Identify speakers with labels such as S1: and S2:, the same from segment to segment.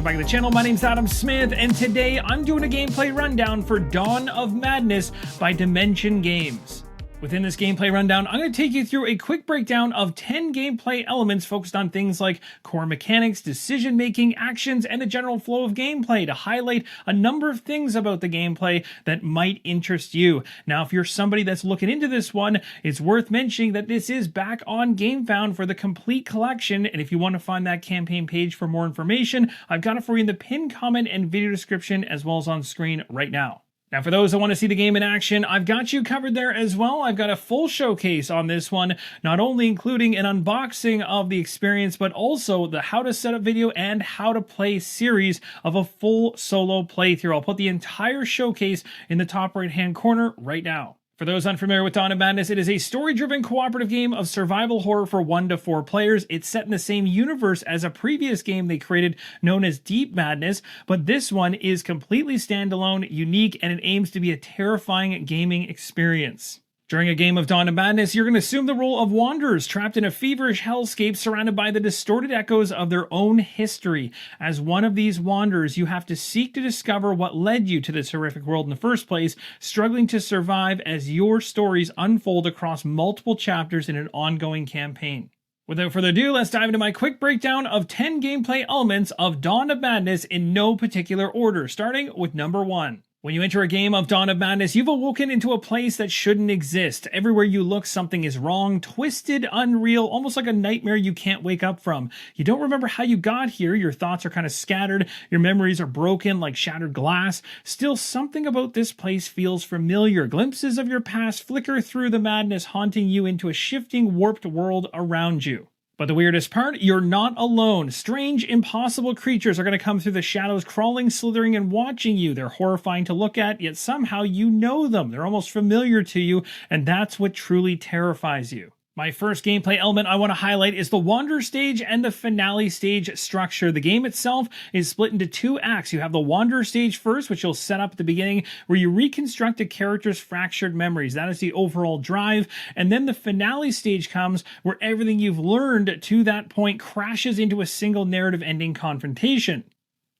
S1: welcome back to the channel. My name's Adam Smith, and today I'm doing a gameplay rundown for Dawn of Madness by Diemension Games. Within this gameplay rundown, I'm going to take you through a quick breakdown of 10 gameplay elements focused on things like core mechanics, decision-making, actions, and the general flow of gameplay to highlight a number of things about the gameplay that might interest you. Now, if you're somebody that's looking into this one, it's worth mentioning that this is back on GameFound for the complete collection, and if you want to find that campaign page for more information, I've got it for you in the pinned comment and video description as well as on screen right now. Now, for those that want to see the game in action, I've got you covered there as well. I've got a full showcase on this one, not only including an unboxing of the experience, but also the how to set up video and how to play series of a full solo playthrough. I'll put the entire showcase in the top right-hand corner right now. For those unfamiliar with Dawn of Madness, it is a story-driven cooperative game of survival horror for 1 to 4 players. It's set in the same universe as a previous game they created known as Deep Madness, but this one is completely standalone, unique, and it aims to be a terrifying gaming experience. During a game of Dawn of Madness, you're going to assume the role of wanderers trapped in a feverish hellscape surrounded by the distorted echoes of their own history. As one of these wanderers, you have to seek to discover what led you to this horrific world in the first place, struggling to survive as your stories unfold across multiple chapters in an ongoing campaign. Without further ado, let's dive into my quick breakdown of 10 gameplay elements of Dawn of Madness in no particular order, starting with number 1. When you enter a game of Dawn of Madness, you've awoken into a place that shouldn't exist. Everywhere you look, something is wrong, twisted, unreal, almost like a nightmare you can't wake up from. You don't remember how you got here, your thoughts are kind of scattered, your memories are broken like shattered glass. Still, something about this place feels familiar. Glimpses of your past flicker through the madness, haunting you into a shifting, warped world around you. But the weirdest part, you're not alone. Strange, impossible creatures are going to come through the shadows, crawling, slithering, and watching you. They're horrifying to look at, yet somehow you know them. They're almost familiar to you, and that's what truly terrifies you. My first gameplay element I want to highlight is the Wanderer stage and the Finale stage structure. The game itself is split into 2 acts. You have the Wanderer stage first, which you'll set up at the beginning, where you reconstruct a character's fractured memories. That is the overall drive. And then the Finale stage comes, where everything you've learned to that point crashes into a single narrative ending confrontation.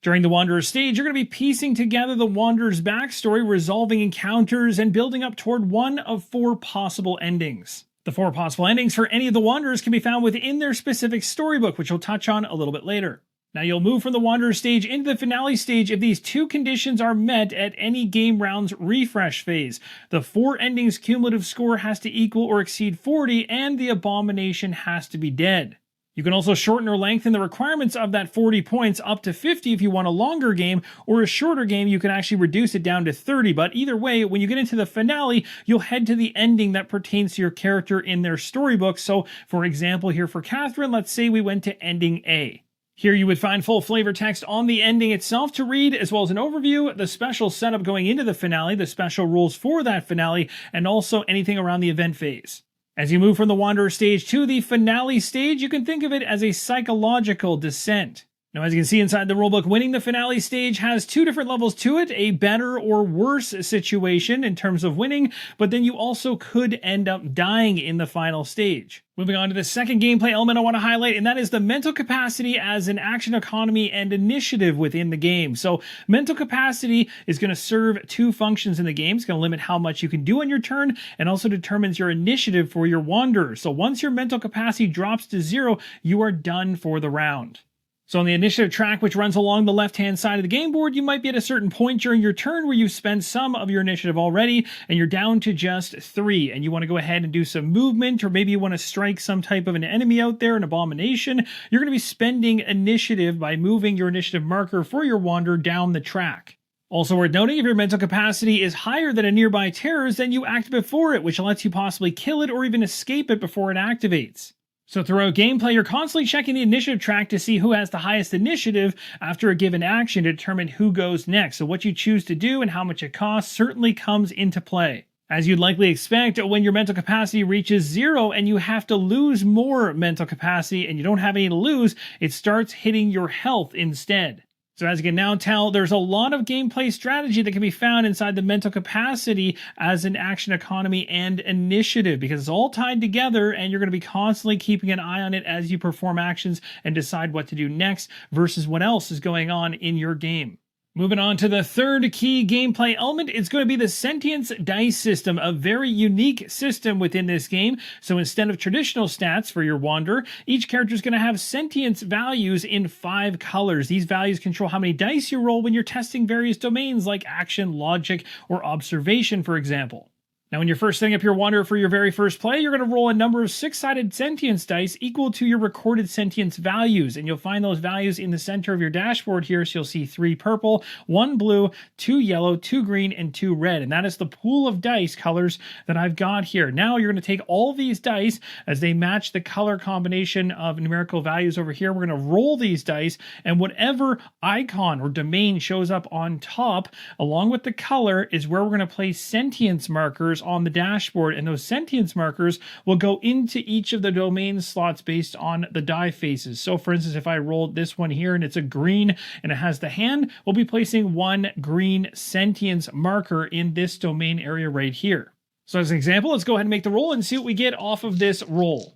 S1: During the Wanderer stage, you're going to be piecing together the Wanderer's backstory, resolving encounters, and building up toward one of 4 possible endings. The 4 possible endings for any of the Wanderers can be found within their specific storybook, which we'll touch on a little bit later. Now, you'll move from the Wanderer stage into the Finale stage if these 2 conditions are met at any game round's refresh phase. The 4 endings cumulative score has to equal or exceed 40, and the Abomination has to be dead. You can also shorten or lengthen the requirements of that 40 points up to 50 if you want a longer game, or a shorter game you can actually reduce it down to 30. But either way, when you get into the finale, you'll head to the ending that pertains to your character in their storybook. So, for example, here for Catherine, let's say we went to ending A. Here you would find full flavor text on the ending itself to read, as well as an overview, the special setup going into the finale, the special rules for that finale, and also anything around the event phase. As you move from the Wanderer stage to the Finale stage, you can think of it as a psychological descent. Now, as you can see inside the rulebook, winning the Finale stage has 2 different levels to it, a better or worse situation in terms of winning, but then you also could end up dying in the final stage. Moving on to the second gameplay element I want to highlight, and that is the mental capacity as an action economy and initiative within the game. So mental capacity is going to serve 2 functions in the game. It's going to limit how much you can do on your turn, and also determines your initiative for your Wanderer. So once your mental capacity drops to 0, you are done for the round. So on the initiative track, which runs along the left-hand side of the game board, you might be at a certain point during your turn where you've spent some of your initiative already, and you're down to just 3, and you want to go ahead and do some movement, or maybe you want to strike some type of an enemy out there, an abomination. You're going to be spending initiative by moving your initiative marker for your Wanderer down the track. Also worth noting, if your mental capacity is higher than a nearby terror's, then you act before it, which lets you possibly kill it or even escape it before it activates. So throughout gameplay, you're constantly checking the initiative track to see who has the highest initiative after a given action to determine who goes next. So what you choose to do and how much it costs certainly comes into play. As you'd likely expect, when your mental capacity reaches 0 and you have to lose more mental capacity and you don't have any to lose, it starts hitting your health instead. So as you can now tell, there's a lot of gameplay strategy that can be found inside the mental capacity as an action economy and initiative, because it's all tied together and you're going to be constantly keeping an eye on it as you perform actions and decide what to do next versus what else is going on in your game. Moving on to the third key gameplay element, it's going to be the Sentience dice system, a very unique system within this game. So instead of traditional stats for your Wanderer, each character is going to have Sentience values in 5 colors. These values control how many dice you roll when you're testing various domains like action, logic, or observation, for example. Now, when you're first setting up your Wanderer for your very first play, you're going to roll a number of 6-sided Sentience dice equal to your recorded Sentience values. And you'll find those values in the center of your dashboard here. So you'll see 3 purple, 1 blue, 2 yellow, 2 green, and 2 red. And that is the pool of dice colors that I've got here. Now you're going to take all these dice as they match the color combination of numerical values over here. We're going to roll these dice, and whatever icon or domain shows up on top, along with the color, is where we're going to place Sentience markers on the dashboard, and those Sentience markers will go into each of the domain slots based on the die faces. So for instance, if I rolled this one here and it's a green and it has the hand, we'll be placing 1 green Sentience marker in this domain area right here. So as an example, let's go ahead and make the roll and see what we get off of this roll.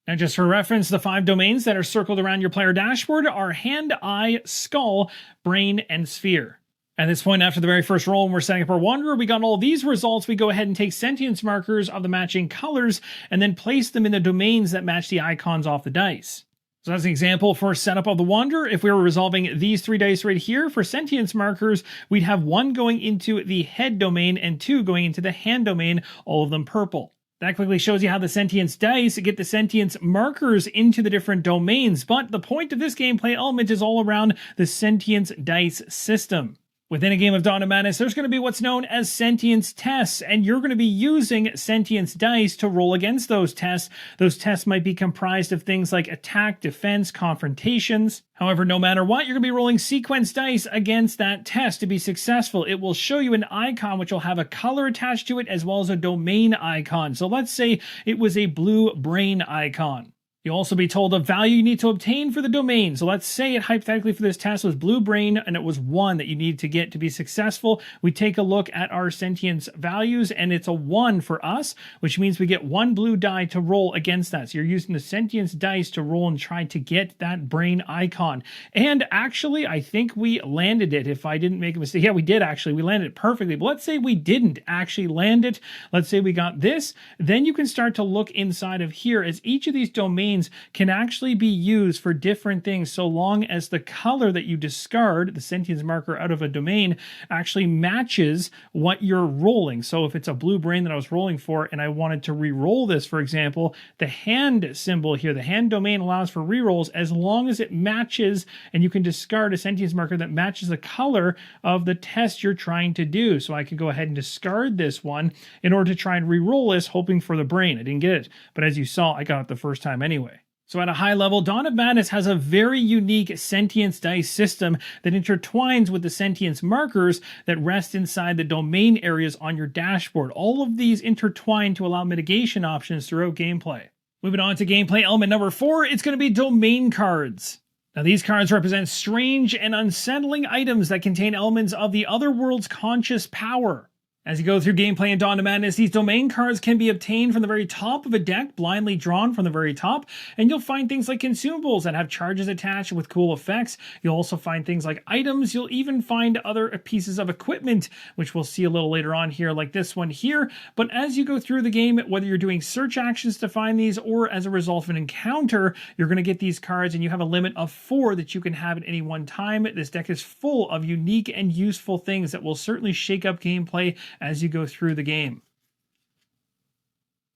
S1: And just for reference, the 5 domains that are circled around your player dashboard are hand, eye, skull, brain, and sphere. At this point, after the very first roll, when we're setting up our Wanderer, we got all these results. We go ahead and take Sentience markers of the matching colors and then place them in the domains that match the icons off the dice. So as an example for setup of the Wanderer, if we were resolving these 3 dice right here for Sentience markers, we'd have 1 going into the head domain and 2 going into the hand domain, all of them purple. That quickly shows you how the Sentience dice get the Sentience markers into the different domains, but the point of this gameplay element is all around the Sentience dice system. Within a game of Dawn of Madness, there's going to be what's known as Sentience tests, and you're going to be using Sentience dice to roll against those tests. Those tests might be comprised of things like attack, defense, confrontations. However, no matter what, you're going to be rolling sequence dice against that test to be successful. It will show you an icon which will have a color attached to it as well as a domain icon. So let's say it was a blue brain icon. You'll also be told the value you need to obtain for the domain. So let's say it hypothetically for this test was blue brain and it was 1 that you needed to get to be successful. We take a look at our Sentience values and it's a 1 for us, which means we get 1 blue die to roll against that. So you're using the Sentience dice to roll and try to get that brain icon. And actually, I think we landed it if I didn't make a mistake. Yeah, we did actually. We landed it perfectly. But let's say we didn't actually land it. Let's say we got this. Then you can start to look inside of here as each of these domains can actually be used for different things so long as the color that you discard, the Sentience marker out of a domain, actually matches what you're rolling. So if it's a blue brain that I was rolling for and I wanted to re-roll this, for example, the hand symbol here, the hand domain allows for re-rolls as long as it matches, and you can discard a Sentience marker that matches the color of the test you're trying to do. So I could go ahead and discard this one in order to try and re-roll this, hoping for the brain. I didn't get it, but as you saw, I got it the first time anyway. So at a high level, Dawn of Madness has a very unique Sentience dice system that intertwines with the Sentience markers that rest inside the domain areas on your dashboard. All of these intertwine to allow mitigation options throughout gameplay. Moving on to gameplay element number 4, it's going to be domain cards. Now these cards represent strange and unsettling items that contain elements of the other world's conscious power. As you go through gameplay in Dawn of Madness, these domain cards can be obtained from the very top of a deck, blindly drawn from the very top, and you'll find things like consumables that have charges attached with cool effects. You'll also find things like items. You'll even find other pieces of equipment, which we'll see a little later on here, like this one here. But as you go through the game, whether you're doing search actions to find these or as a result of an encounter, you're going to get these cards, and you have a limit of 4 that you can have at any one time. This deck is full of unique and useful things that will certainly shake up gameplay as you go through the game.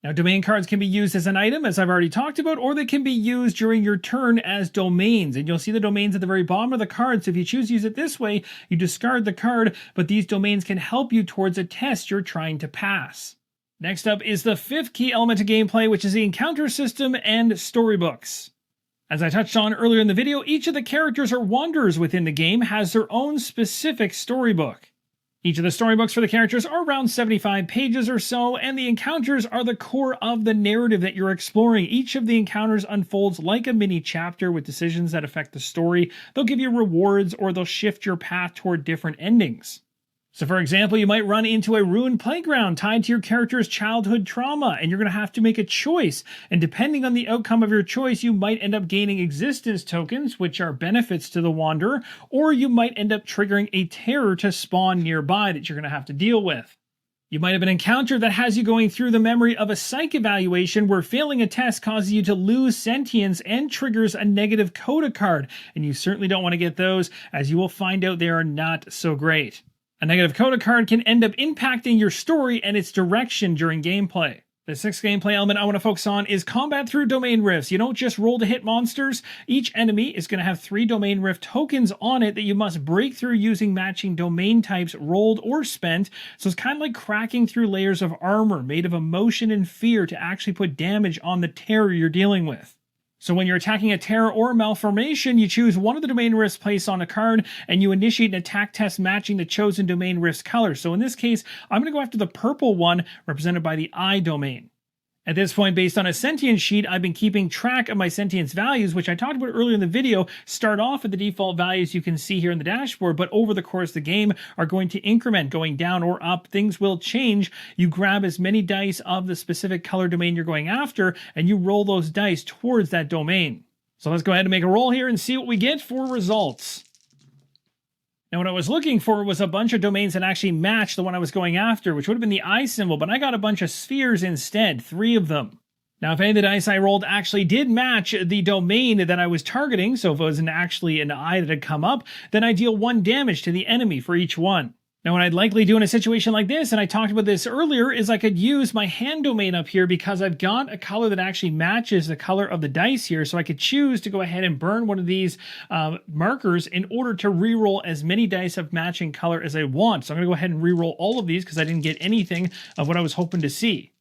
S1: Now, domain cards can be used as an item, as I've already talked about, or they can be used during your turn as domains. And you'll see the domains at the very bottom of the card. So if you choose to use it this way, you discard the card, but these domains can help you towards a test you're trying to pass. Next up is the 5th key element of gameplay, which is the encounter system and storybooks. As I touched on earlier in the video, each of the characters or wanderers within the game has their own specific storybook. Each of the storybooks for the characters are around 75 pages or so, and the encounters are the core of the narrative that you're exploring. Each of the encounters unfolds like a mini chapter with decisions that affect the story. They'll give you rewards, or they'll shift your path toward different endings. So for example, you might run into a ruined playground tied to your character's childhood trauma, and you're going to have to make a choice. And depending on the outcome of your choice, you might end up gaining existence tokens, which are benefits to the wanderer, or you might end up triggering a terror to spawn nearby that you're going to have to deal with. You might have an encounter that has you going through the memory of a psych evaluation where failing a test causes you to lose sentience and triggers a negative Coda card, and you certainly don't want to get those, as you will find out they are not so great. A negative Coda card can end up impacting your story and its direction during gameplay. The sixth gameplay element I want to focus on is combat through domain rifts. You don't just roll to hit monsters. Each enemy is going to have 3 domain rift tokens on it that you must break through using matching domain types rolled or spent. So it's kind of like cracking through layers of armor made of emotion and fear to actually put damage on the terror you're dealing with. So when you're attacking a terror or a malformation, you choose one of the domain rifts placed on a card, and you initiate an attack test matching the chosen domain rift's color. So in this case, I'm going to go after the purple one, represented by the I domain. At this point, based on a sentience sheet, I've been keeping track of my sentience values, which I talked about earlier in the video, start off at the default values you can see here in the dashboard, but over the course of the game are going to increment, going down or up. Things will change. You grab as many dice of the specific color domain you're going after, and you roll those dice towards that domain. So let's go ahead and make a roll here and see what we get for results. Now what I was looking for was a bunch of domains that actually matched the one I was going after, which would have been the eye symbol, but I got a bunch of spheres instead, 3 of them. Now if any of the dice I rolled actually did match the domain that I was targeting, so if it was actually an eye that had come up, then I deal 1 damage to the enemy for each one. Now what I'd likely do in a situation like this, and I talked about this earlier, is I could use my hand domain up here because I've got a color that actually matches the color of the dice here, so I could choose to go ahead and burn one of these markers in order to reroll as many dice of matching color as I want. So I'm going to go ahead and reroll all of these because I didn't get anything of what I was hoping to see.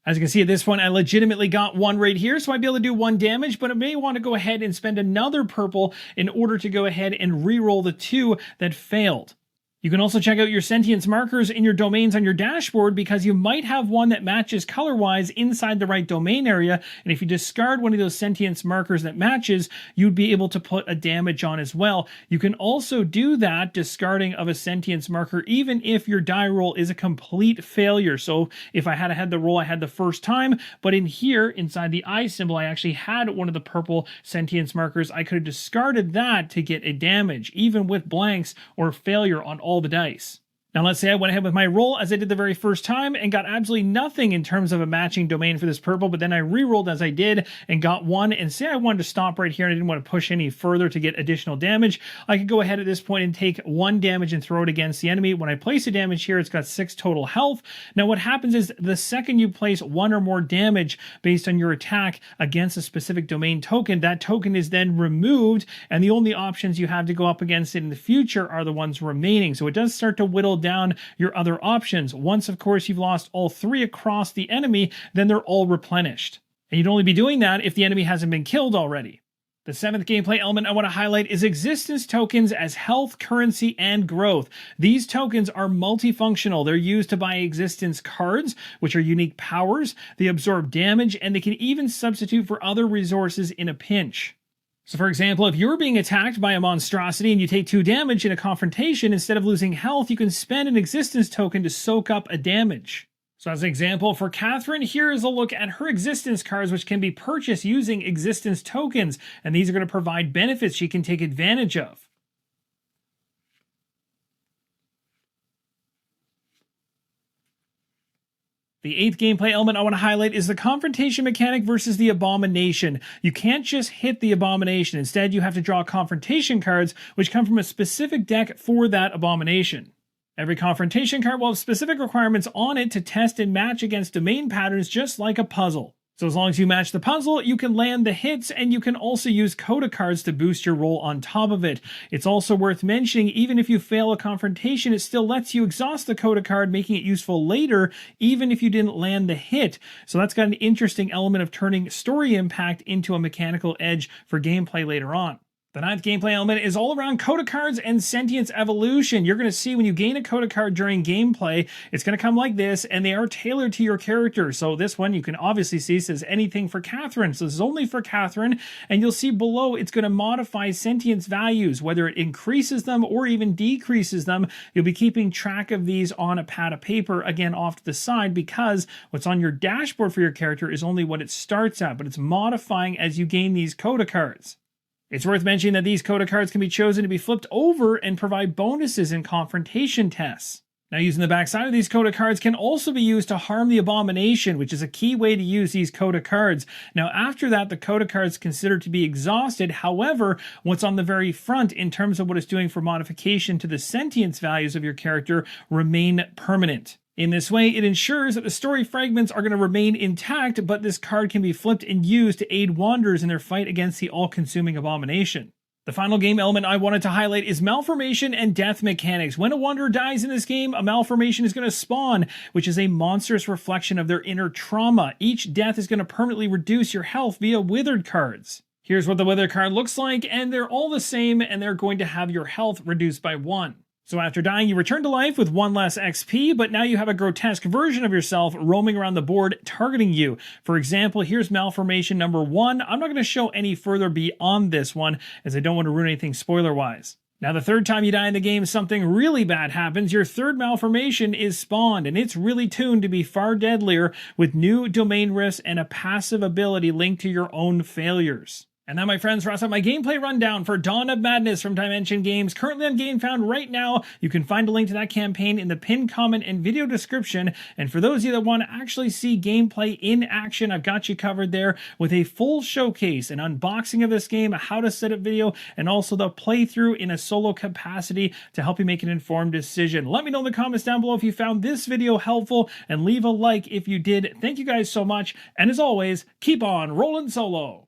S1: As you can see at this point, I legitimately got 1 right here, so I'd be able to do 1 damage, but I may want to go ahead and spend another purple in order to go ahead and reroll the 2 that failed. You can also check out your sentience markers in your domains on your dashboard because you might have one that matches color-wise inside the right domain area, and if you discard one of those sentience markers that matches, you'd be able to put a damage on as well. You can also do that discarding of a sentience marker even if your die roll is a complete failure. So if I had the roll I had the first time, but in here, inside the eye symbol, I actually had one of the purple sentience markers, I could have discarded that to get a damage, even with blanks or failure on all the dice. Now let's say I went ahead with my roll as I did the very first time and got absolutely nothing in terms of a matching domain for this purple, but then I re-rolled as I did and got 1, and say I wanted to stop right here and I didn't want to push any further to get additional damage, I could go ahead at this point and take 1 damage and throw it against the enemy. When I place a damage here, it's got 6 total health. Now what happens is the second you place 1 or more damage based on your attack against a specific domain token, that token is then removed, and the only options you have to go up against it in the future are the ones remaining. So it does start to whittle down your other options. Once, of course, you've lost all 3 across the enemy, then they're all replenished. And you'd only be doing that if the enemy hasn't been killed already. The 7th gameplay element I want to highlight is existence tokens as health, currency, and growth. These tokens are multifunctional. They're used to buy existence cards, which are unique powers. They absorb damage, and they can even substitute for other resources in a pinch. So for example, if you're being attacked by a monstrosity and you take 2 damage in a confrontation, instead of losing health, you can spend an existence token to soak up a damage. So as an example, for Catherine, here is a look at her existence cards, which can be purchased using existence tokens, and these are going to provide benefits she can take advantage of. The 8th gameplay element I want to highlight is the confrontation mechanic versus the Abomination. You can't just hit the Abomination. Instead, you have to draw confrontation cards, which come from a specific deck for that Abomination. Every confrontation card will have specific requirements on it to test and match against domain patterns, just like a puzzle. So as long as you match the puzzle, you can land the hits, and you can also use Coda cards to boost your roll on top of it. It's also worth mentioning, even if you fail a confrontation, it still lets you exhaust the Coda card, making it useful later, even if you didn't land the hit. So that's got an interesting element of turning story impact into a mechanical edge for gameplay later on. The ninth gameplay element is all around Coda cards and Sentience evolution. You're going to see when you gain a Coda card during gameplay, it's going to come like this, and they are tailored to your character. So this one you can obviously see says anything for Catherine. So this is only for Catherine, and you'll see below it's going to modify Sentience values, whether it increases them or even decreases them. You'll be keeping track of these on a pad of paper, again off to the side, because what's on your dashboard for your character is only what it starts at, but it's modifying as you gain these Coda cards. It's worth mentioning that these Coda cards can be chosen to be flipped over and provide bonuses in confrontation tests. Now, using the backside of these Coda cards can also be used to harm the Abomination, which is a key way to use these Coda cards. Now, after that, the Coda card is considered to be exhausted. However, what's on the very front in terms of what it's doing for modification to the sentience values of your character remain permanent. In this way, it ensures that the story fragments are going to remain intact, but this card can be flipped and used to aid wanderers in their fight against the all-consuming Abomination. The final game element I wanted to highlight is Malformation and death mechanics. When a wanderer dies in this game, a Malformation is going to spawn, which is a monstrous reflection of their inner trauma. Each death is going to permanently reduce your health via withered cards. Here's what the withered card looks like, and they're all the same, and they're going to have your health reduced by 1. So after dying, you return to life with 1 less XP, but now you have a grotesque version of yourself roaming around the board targeting you. For example, here's Malformation number 1. I'm not going to show any further beyond this one, as I don't want to ruin anything spoiler-wise. Now, the third time you die in the game, something really bad happens. Your third Malformation is spawned, and it's really tuned to be far deadlier, with new domain risks and a passive ability linked to your own failures. And that, my friends, wraps up my gameplay rundown for Dawn of Madness from Diemension Games, currently on GameFound right now. You can find a link to that campaign in the pinned comment and video description. And for those of you that want to actually see gameplay in action, I've got you covered there with a full showcase, an unboxing of this game, a how to set up video, and also the playthrough in a solo capacity to help you make an informed decision. Let me know in the comments down below if you found this video helpful, and leave a like if you did. Thank you guys so much, and as always, keep on rolling solo.